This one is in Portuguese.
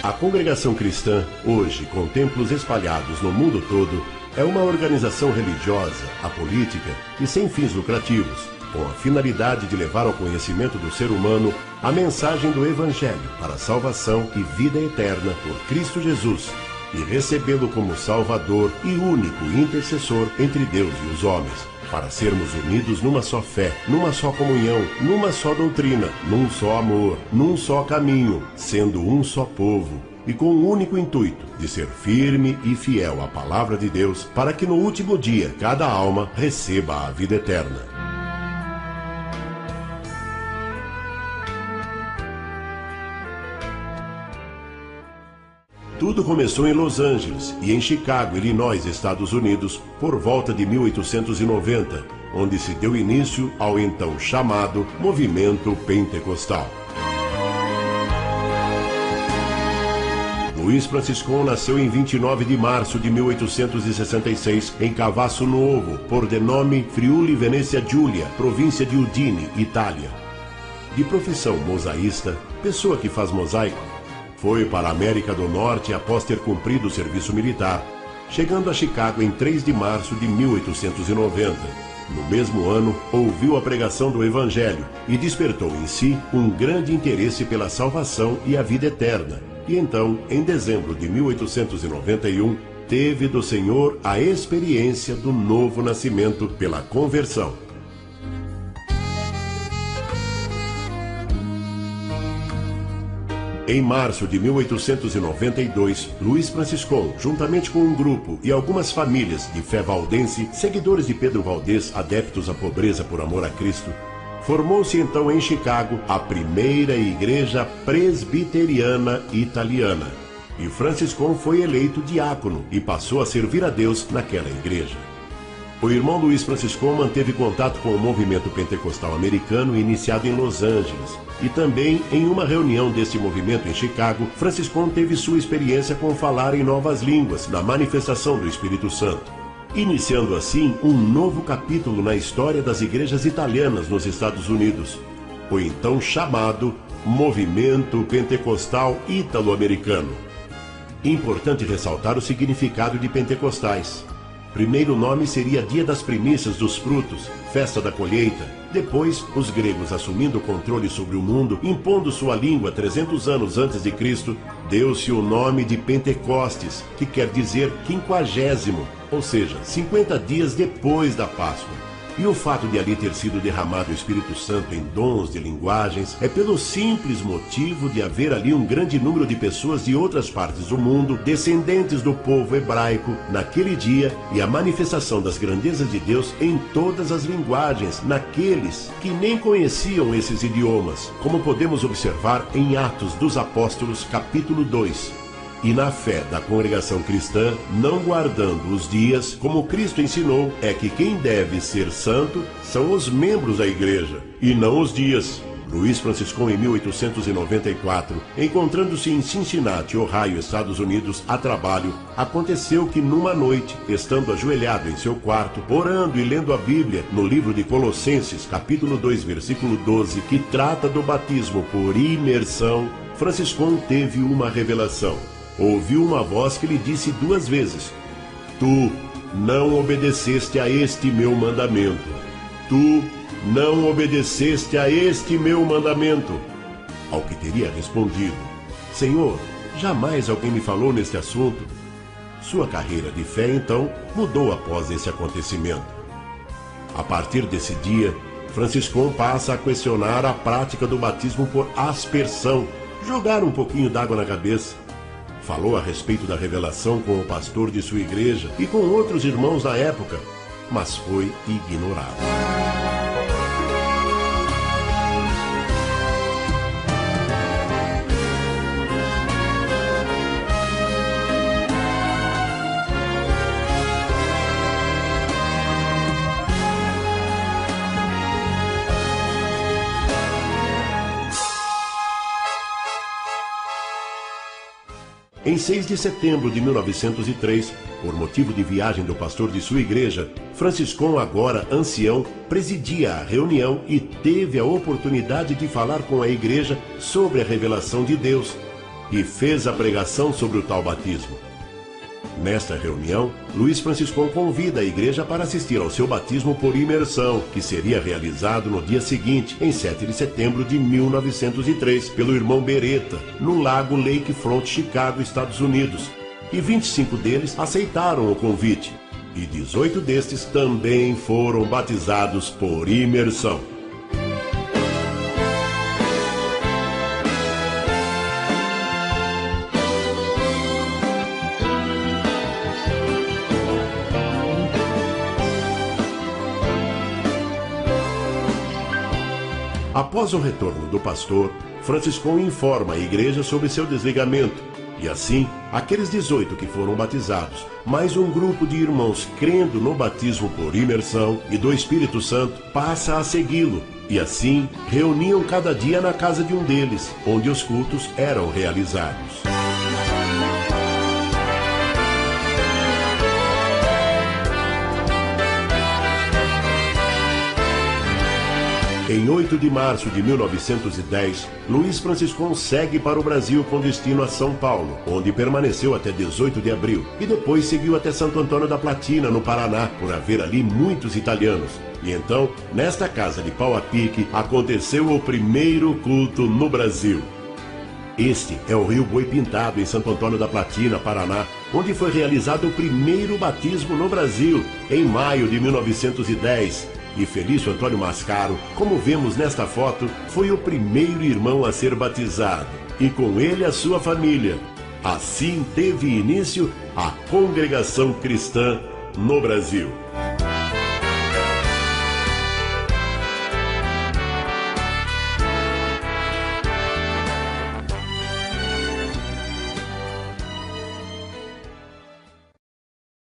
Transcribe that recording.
A Congregação Cristã, hoje com templos espalhados no mundo todo, é uma organização religiosa, apolítica e sem fins lucrativos, com a finalidade de levar ao conhecimento do ser humano a mensagem do Evangelho para a salvação e vida eterna por Cristo Jesus, e recebê-lo como Salvador e único intercessor entre Deus e os homens, para sermos unidos numa só fé, numa só comunhão, numa só doutrina, num só amor, num só caminho, sendo um só povo, e com o único intuito de ser firme e fiel à palavra de Deus, para que no último dia cada alma receba a vida eterna. Tudo começou em Los Angeles e em Chicago, Illinois, Estados Unidos, por volta de 1890, onde se deu início ao então chamado Movimento Pentecostal. Luiz Franciscon nasceu em 29 de março de 1866, em Cavasso Novo, por denome Friuli Venezia Giulia, província de Udine, Itália. De profissão mosaísta, pessoa que faz mosaico, foi para a América do Norte após ter cumprido o serviço militar, chegando a Chicago em 3 de março de 1890. No mesmo ano, ouviu a pregação do Evangelho e despertou em si um grande interesse pela salvação e a vida eterna. E então, em dezembro de 1891, teve do Senhor a experiência do novo nascimento pela conversão. Em março de 1892, Luiz Franciscon, juntamente com um grupo e algumas famílias de fé valdense, seguidores de Pedro Valdez, adeptos à pobreza por amor a Cristo, formou-se então em Chicago a primeira igreja presbiteriana italiana. E Franciscon foi eleito diácono e passou a servir a Deus naquela igreja. O irmão Luiz Franciscon manteve contato com o movimento pentecostal americano iniciado em Los Angeles. E também, em uma reunião deste movimento em Chicago, Franciscon teve sua experiência com falar em novas línguas, na manifestação do Espírito Santo, iniciando assim um novo capítulo na história das igrejas italianas nos Estados Unidos, o então chamado Movimento Pentecostal Ítalo-Americano. Importante ressaltar o significado de pentecostais. Primeiro nome seria Dia das Primícias dos Frutos, Festa da Colheita. Depois, os gregos assumindo o controle sobre o mundo, impondo sua língua 300 anos antes de Cristo, deu-se o nome de Pentecostes, que quer dizer 50º, ou seja, 50 dias depois da Páscoa. E o fato de ali ter sido derramado o Espírito Santo em dons de linguagens é pelo simples motivo de haver ali um grande número de pessoas de outras partes do mundo, descendentes do povo hebraico, naquele dia, e a manifestação das grandezas de Deus em todas as linguagens, naqueles que nem conheciam esses idiomas, como podemos observar em Atos dos Apóstolos, capítulo 2. E na fé da congregação cristã, não guardando os dias, como Cristo ensinou, é que quem deve ser santo são os membros da igreja, e não os dias. Luiz Franciscon, em 1894, encontrando-se em Cincinnati, Ohio, Estados Unidos, a trabalho, aconteceu que numa noite, estando ajoelhado em seu quarto, orando e lendo a Bíblia, no livro de Colossenses, capítulo 2, versículo 12, que trata do batismo por imersão, Franciscon teve uma revelação. Ouviu uma voz que lhe disse 2 vezes: Tu não obedeceste a este meu mandamento. Tu não obedeceste a este meu mandamento. Ao que teria respondido: Senhor, jamais alguém me falou neste assunto. Sua carreira de fé, então, mudou após esse acontecimento. A partir desse dia, Franciscon passa a questionar a prática do batismo por aspersão, jogar um pouquinho d'água na cabeça. Falou a respeito da revelação com o pastor de sua igreja e com outros irmãos da época, mas foi ignorado. Em 6 de setembro de 1903, por motivo de viagem do pastor de sua igreja, Franciscon, agora ancião, presidia a reunião e teve a oportunidade de falar com a igreja sobre a revelação de Deus. e fez a pregação sobre o tal batismo. Nesta reunião, Luiz Franciscon convida a igreja para assistir ao seu batismo por imersão, que seria realizado no dia seguinte, em 7 de setembro de 1903, pelo irmão Beretta, no lago Lakefront, Chicago, Estados Unidos. E 25 deles aceitaram o convite, e 18 destes também foram batizados por imersão. Após o retorno do pastor, Franciscon informa a igreja sobre seu desligamento, e assim, aqueles 18 que foram batizados, mais um grupo de irmãos crendo no batismo por imersão e do Espírito Santo, passa a segui-lo, e assim, reuniam cada dia na casa de um deles, onde os cultos eram realizados. Em 8 de março de 1910, Luiz Franciscon segue para o Brasil com destino a São Paulo, onde permaneceu até 18 de abril, e depois seguiu até Santo Antônio da Platina, no Paraná, por haver ali muitos italianos. E então, nesta casa de pau a pique, aconteceu o primeiro culto no Brasil. Este é o Rio Boi Pintado, em Santo Antônio da Platina, Paraná, onde foi realizado o primeiro batismo no Brasil, em maio de 1910. E Felício Antônio Mascaro, como vemos nesta foto, foi o primeiro irmão a ser batizado, e com ele a sua família. Assim teve início a congregação cristã no Brasil.